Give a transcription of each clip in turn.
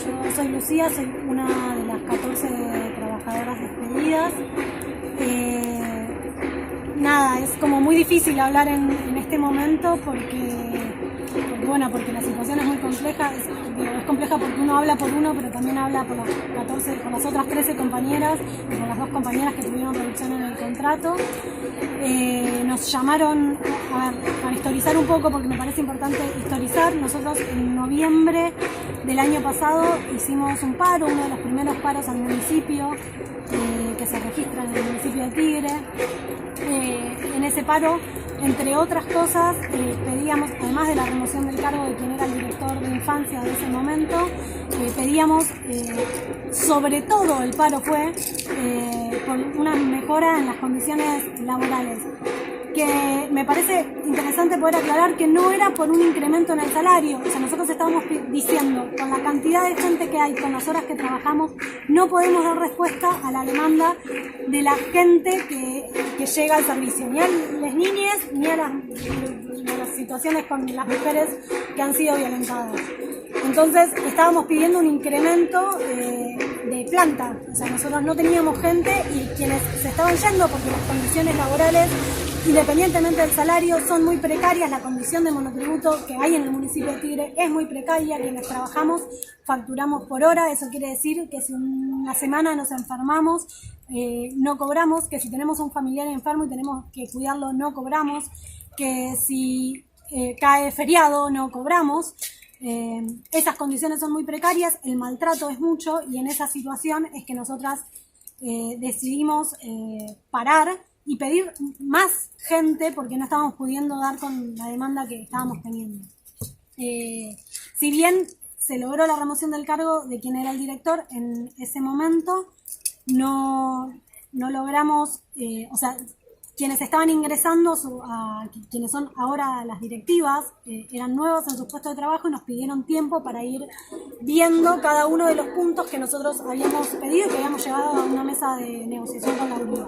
yo soy Lucía, soy una de las 14 trabajadoras despedidas. Nada, es como muy difícil hablar en este momento porque la situación es muy compleja. Es compleja porque uno habla por uno, pero también habla por las otras 13 compañeras y por las 2 compañeras que tuvieron reducción en el contrato. Nos llamaron para historizar un poco, porque me parece importante historizar. Nosotros en noviembre del año pasado hicimos un paro, uno de los primeros paros al municipio que se registra en el municipio de Tigre. En ese paro, entre otras cosas, pedíamos, además de la remoción del cargo de quien era el director de infancia de ese momento, pedíamos, sobre todo el paro fue por una mejora en las condiciones laborales, que me parece interesante poder aclarar que no era por un incremento en el salario. O sea, nosotros estábamos diciendo, con la cantidad de gente que hay, con las horas que trabajamos, no podemos dar respuesta a la demanda de la gente que llega al servicio, ni a las niñas, ni a las situaciones con las mujeres que han sido violentadas. Entonces estábamos pidiendo un incremento de planta. O sea, nosotros no teníamos gente, y quienes se estaban yendo porque las condiciones laborales, independientemente del salario, son muy precarias. La condición de monotributo que hay en el municipio de Tigre es muy precaria. Quienes trabajamos facturamos por hora. Eso quiere decir que si una semana nos enfermamos, no cobramos, que si tenemos un familiar enfermo y tenemos que cuidarlo, no cobramos, que si cae feriado, no cobramos. Esas condiciones son muy precarias, el maltrato es mucho, y en esa situación es que nosotras decidimos parar y pedir más gente, porque no estábamos pudiendo dar con la demanda que estábamos teniendo. Si bien se logró la remoción del cargo de quien era el director, en ese momento no logramos, o sea, quienes estaban ingresando, quienes son ahora las directivas, eran nuevos en sus puestos de trabajo y nos pidieron tiempo para ir viendo cada uno de los puntos que nosotros habíamos pedido y que habíamos llevado a una mesa de negociación con la UNIVA.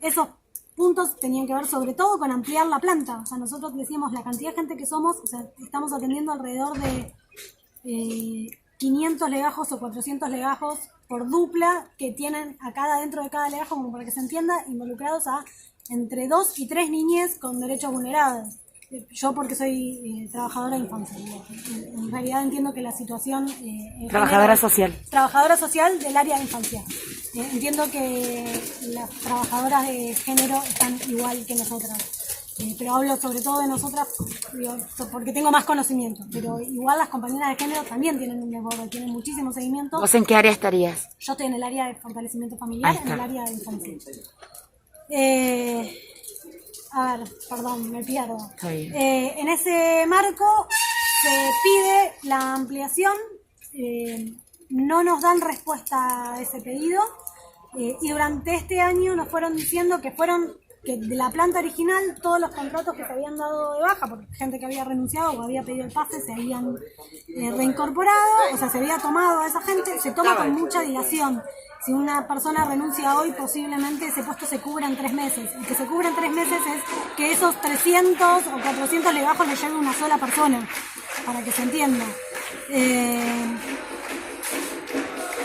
Esos puntos tenían que ver sobre todo con ampliar la planta. O sea, nosotros decíamos la cantidad de gente que somos, o sea, estamos atendiendo alrededor de 500 legajos o 400 legajos por dupla que tienen dentro de cada legajo, como para que se entienda, involucrados a entre 2 y 3 niñez con derechos vulnerados. Yo porque soy trabajadora de infancia, en realidad entiendo que la situación... Trabajadora social. Trabajadora social del área de infancia. Entiendo que las trabajadoras de género están igual que nosotras. Pero hablo sobre todo de nosotras, porque tengo más conocimiento, pero igual las compañeras de género también tienen un desborde, tienen muchísimo seguimiento. ¿Vos en qué área estarías? Yo estoy en el área de fortalecimiento familiar, en el área de infancia. A ver, perdón, me pierdo. En ese marco se pide la ampliación, no nos dan respuesta a ese pedido, y durante este año nos fueron diciendo que de la planta original todos los contratos que se habían dado de baja por gente que había renunciado o había pedido el pase se habían reincorporado, o sea, se había tomado a esa gente. Se toma con mucha dilación. Si una persona renuncia hoy, posiblemente ese puesto se cubra en 3 meses. Y que se cubra en 3 meses es que esos 300 o 400 legajos le llegue una sola persona, para que se entienda.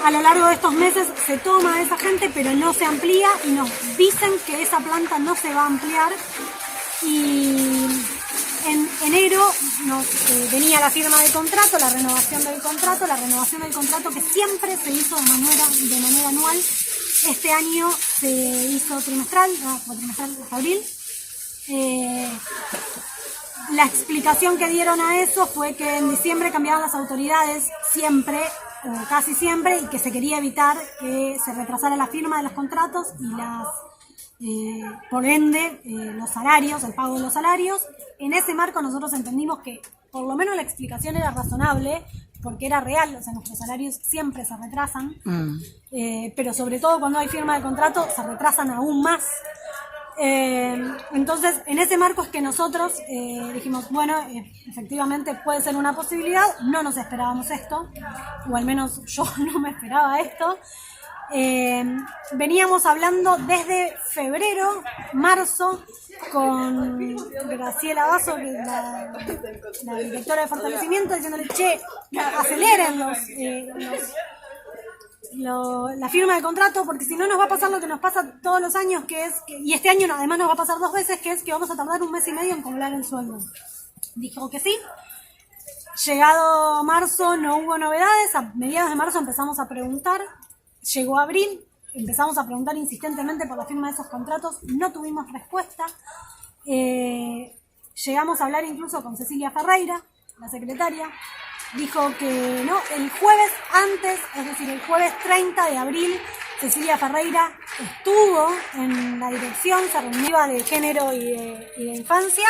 A lo largo de estos meses se toma a esa gente, pero no se amplía, y nos dicen que esa planta no se va a ampliar. Y en enero nos venía la firma del contrato, la renovación del contrato que siempre se hizo de manera anual. Este año se hizo trimestral, hasta abril. La explicación que dieron a eso fue que en diciembre cambiaban las autoridades siempre, casi siempre, y que se quería evitar que se retrasara la firma de los contratos y por ende los salarios, el pago de los salarios. En ese marco nosotros entendimos que por lo menos la explicación era razonable, porque era real. O sea, nuestros salarios siempre se retrasan, pero sobre todo cuando hay firma de contrato se retrasan aún más. Entonces, en ese marco es que nosotros dijimos, bueno, efectivamente puede ser una posibilidad. No nos esperábamos esto, o al menos yo no me esperaba esto. Veníamos hablando desde febrero, marzo, con Graciela Basso, que es la directora de fortalecimiento, diciéndole, che, aceleren la firma de contrato, porque si no nos va a pasar lo que nos pasa todos los años, y este año además nos va a pasar 2 veces, que es que vamos a tardar 1 mes y medio en cobrar el sueldo. Dijo que sí. Llegado marzo no hubo novedades, a mediados de marzo empezamos a preguntar, llegó abril, empezamos a preguntar insistentemente por la firma de esos contratos, no tuvimos respuesta. Llegamos a hablar incluso con Cecilia Ferreira, la secretaria, dijo que no, el jueves antes, es decir, el jueves 30 de abril, Cecilia Ferreira estuvo en la dirección, se reunió de género y de infancia,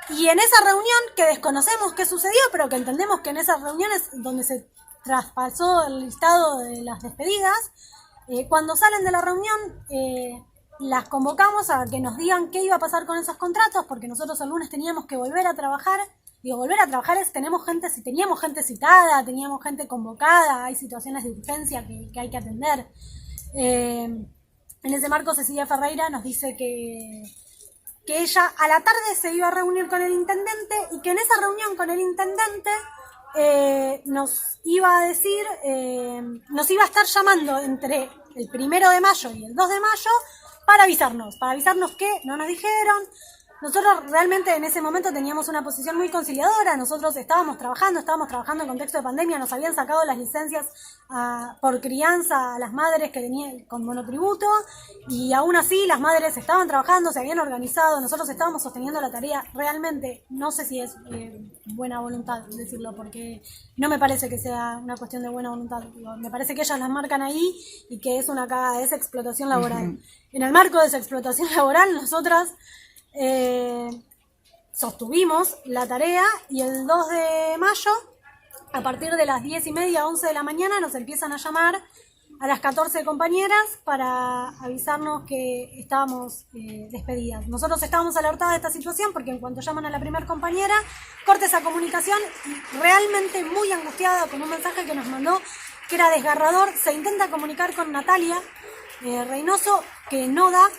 y en esa reunión, que desconocemos qué sucedió, pero que entendemos que en esas reuniones donde se traspasó el listado de las despedidas, cuando salen de la reunión, las convocamos a que nos digan qué iba a pasar con esos contratos, porque nosotros el lunes teníamos que volver a trabajar. Digo, volver a trabajar es, teníamos gente citada, teníamos gente convocada, hay situaciones de urgencia que hay que atender. En ese marco, Cecilia Ferreira nos dice que ella a la tarde se iba a reunir con el intendente y que en esa reunión con el intendente nos iba a decir, nos iba a estar llamando entre el 1 de mayo y el 2 de mayo para avisarnos que no nos dijeron. Nosotros realmente en ese momento teníamos una posición muy conciliadora, nosotros estábamos trabajando en contexto de pandemia, nos habían sacado las licencias por crianza a las madres que venían con monotributo, y aún así las madres estaban trabajando, se habían organizado, nosotros estábamos sosteniendo la tarea. Realmente no sé si es buena voluntad decirlo, porque no me parece que sea una cuestión de buena voluntad. Me parece que ellas las marcan ahí y que es una cagada, es explotación laboral. En el marco de esa explotación laboral, nosotras sostuvimos la tarea, y el 2 de mayo, a partir de las 10:30, 11 de la mañana, nos empiezan a llamar a las 14 compañeras para avisarnos que estábamos despedidas. Nosotros estábamos alertadas de esta situación porque en cuanto llaman a la primera compañera, corta esa comunicación, y realmente muy angustiada con un mensaje que nos mandó que era desgarrador, se intenta comunicar con Natalia Reynoso, que no da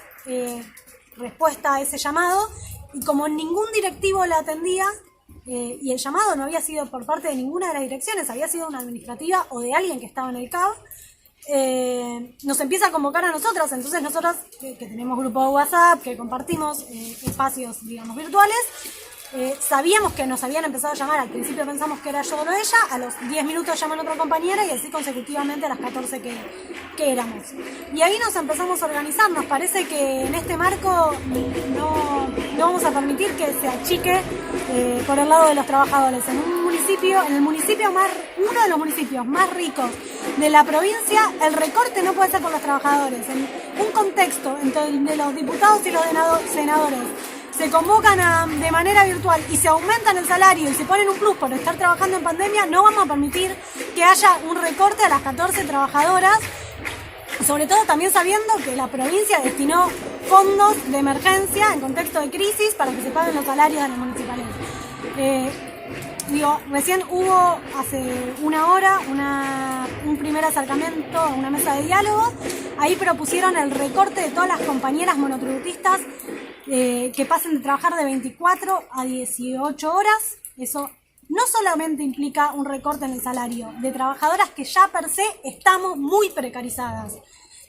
respuesta a ese llamado, y como ningún directivo la atendía, y el llamado no había sido por parte de ninguna de las direcciones, había sido una administrativa o de alguien que estaba en el CAB, nos empieza a convocar a nosotras. Entonces nosotras, que tenemos grupo de WhatsApp, que compartimos espacios, digamos, virtuales, sabíamos que nos habían empezado a llamar. Al principio pensamos que era yo o ella, a los 10 minutos llaman a otra compañera, y así consecutivamente a las 14 que éramos. Y ahí nos empezamos a organizar. Nos parece que en este marco no vamos a permitir que se achique por el lado de los trabajadores. En el municipio uno de los municipios más ricos de la provincia, el recorte no puede ser por los trabajadores. En un contexto entre los diputados y los senadores se convocan de manera virtual y se aumentan el salario y se ponen un plus por estar trabajando en pandemia, no vamos a permitir que haya un recorte a las 14 trabajadoras, sobre todo también sabiendo que la provincia destinó fondos de emergencia en contexto de crisis para que se paguen los salarios de los municipales. Recién hubo hace una hora un primer acercamiento a una mesa de diálogo. Ahí propusieron el recorte de todas las compañeras monotributistas, que pasen de trabajar de 24 a 18 horas. Eso no solamente implica un recorte en el salario de trabajadoras que ya per se estamos muy precarizadas,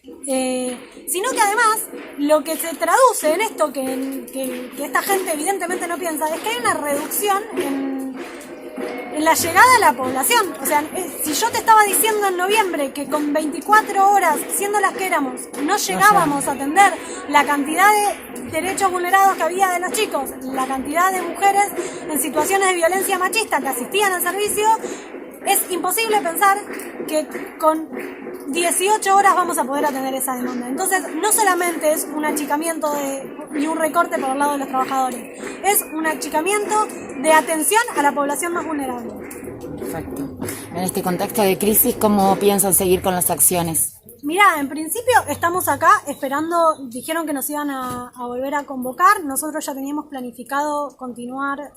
sino que además lo que se traduce en esto, que esta gente evidentemente no piensa, es que hay una reducción en la llegada a la población. O sea, si yo te estaba diciendo en noviembre que con 24 horas, siendo las que éramos, no llegábamos a atender la cantidad de derechos vulnerados que había de los chicos, la cantidad de mujeres en situaciones de violencia machista que asistían al servicio, es imposible pensar que con 18 horas vamos a poder atender esa demanda. Entonces, no solamente es un achicamiento y un recorte por el lado de los trabajadores, es un achicamiento de atención a la población más vulnerable. Perfecto. En este contexto de crisis, ¿cómo piensan seguir con las acciones? Mirá, en principio estamos acá esperando, dijeron que nos iban a volver a convocar, nosotros ya teníamos planificado continuar,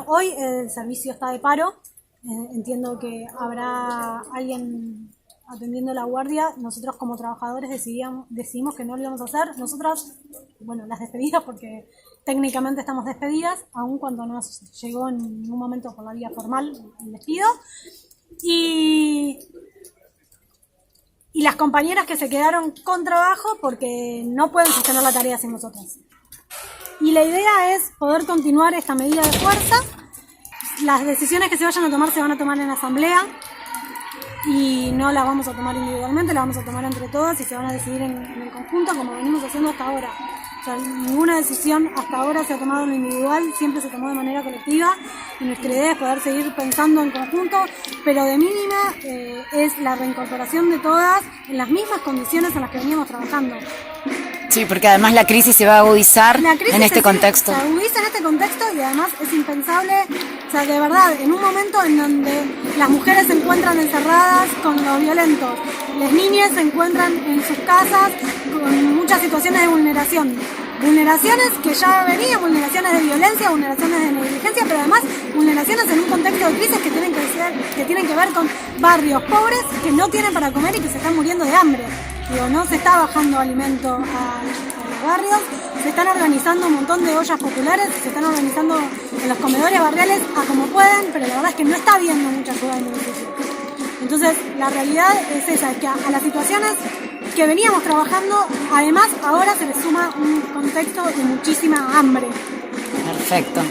hoy el servicio está de paro, entiendo que habrá alguien atendiendo la guardia. Nosotros como trabajadores decidimos que no lo íbamos a hacer. Nosotras, bueno, las despedidas, porque técnicamente estamos despedidas, aun cuando no nos llegó en ningún momento por la vía formal el despido. Y las compañeras que se quedaron con trabajo porque no pueden sostener la tarea sin nosotras. Y la idea es poder continuar esta medida de fuerza. Las decisiones que se vayan a tomar se van a tomar en asamblea y no las vamos a tomar individualmente, las vamos a tomar entre todas y se van a decidir en el conjunto como venimos haciendo hasta ahora. O sea, ninguna decisión hasta ahora se ha tomado en lo individual, siempre se tomó de manera colectiva y nuestra idea es poder seguir pensando en conjunto, pero de mínima es la reincorporación de todas en las mismas condiciones en las que veníamos trabajando. Sí, porque además la crisis se va a agudizar en este contexto. Se agudiza en este contexto y además es impensable, o sea, de verdad, en un momento en donde las mujeres se encuentran encerradas con los violentos, las niñas se encuentran en sus casas con muchas situaciones de vulneración. Vulneraciones que ya venían, vulneraciones de violencia, vulneraciones de negligencia, pero además vulneraciones en un contexto de crisis que tienen que ver con barrios pobres que no tienen para comer y que se están muriendo de hambre. Digo, no se está bajando alimento a los barrios, se están organizando un montón de ollas populares, se están organizando en los comedores barriales a como pueden, pero la verdad es que no está habiendo mucha ayuda en el municipio. Entonces, la realidad es esa, es que a las situaciones que veníamos trabajando, además ahora se le suma un contexto de muchísima hambre. Perfecto.